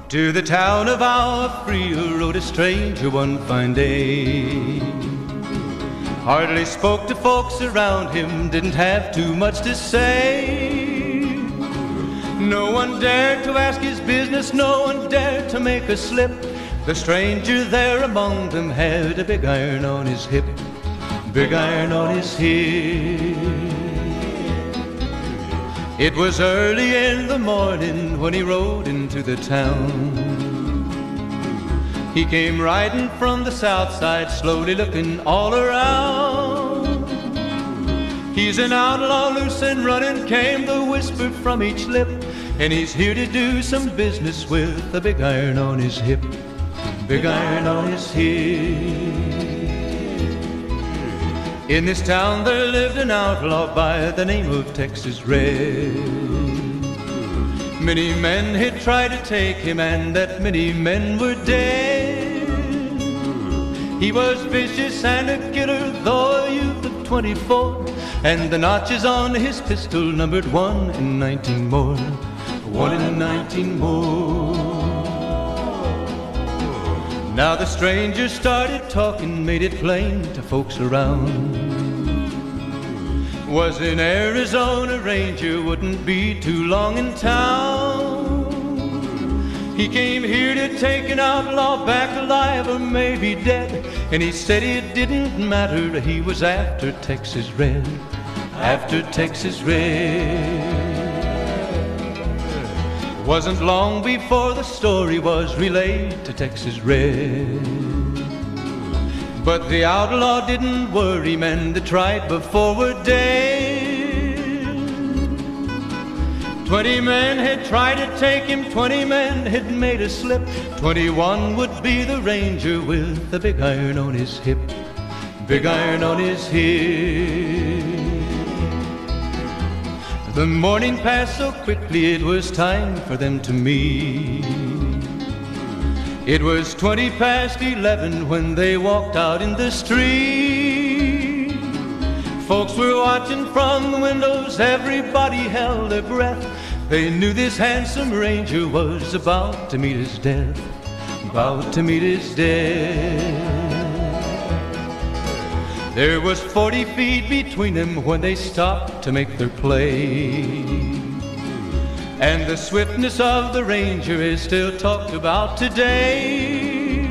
To the town of our Free rode a stranger one fine day. Hardly spoke to folks around him, didn't have too much to say. No one dared to ask his business, no one dared to make a slip. The stranger there among them had a big iron on his hip, big iron on his hip. It was early in the morning when he rode into the town. He came riding from the south side, slowly looking all around. He's an outlaw, loose and running, came the whisper from each lip, and he's here to do some business with a big iron on his hip, big iron on his hip. In this town there lived an outlaw by the name of Texas Red. Many men had tried to take him, and that many men were dead. He was vicious and a killer, though a youth of 24, and the notches on his pistol numbered 1 in 19 more, 1 in 19 more. Now the stranger started talking, made it plain to folks around. Was an Arizona ranger, wouldn't be too long in town. He came here to take an outlaw back alive or maybe dead, and he said it didn't matter, he was after Texas Red, after Texas Red. Wasn't long before the story was relayed to Texas Red. But the outlaw didn't worry, men that tried before were dead. 20 men had tried to take him, 20 men had made a slip. 21 would be the ranger with the big iron on his hip, big iron on his hip. The morning passed so quickly, it was time for them to meet. It was 20 past 11 when they walked out in the street. Folks were watching from the windows, everybody held their breath. They knew this handsome ranger was about to meet his death, about to meet his death. There was 40 feet between them when they stopped to make their play. And the swiftness of the ranger is still talked about today.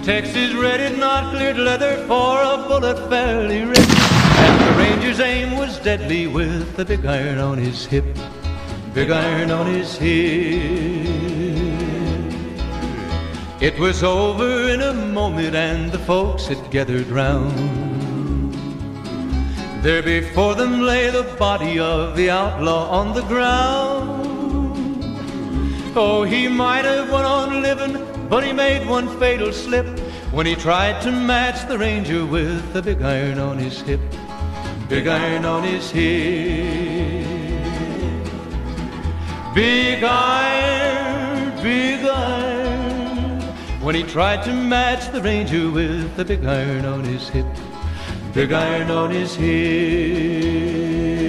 Texas Red had not cleared leather for a bullet fairly ripped, and the ranger's aim was deadly with the big iron on his hip, big iron on his hip. It was over in a moment and the folks had gathered round. There before them lay the body of the outlaw on the ground. Oh, he might have went on living, but he made one fatal slip when he tried to match the ranger with the big iron on his hip, big iron on his hip. Big iron, big iron, when he tried to match the ranger with the big iron on his hip, big iron on his hip.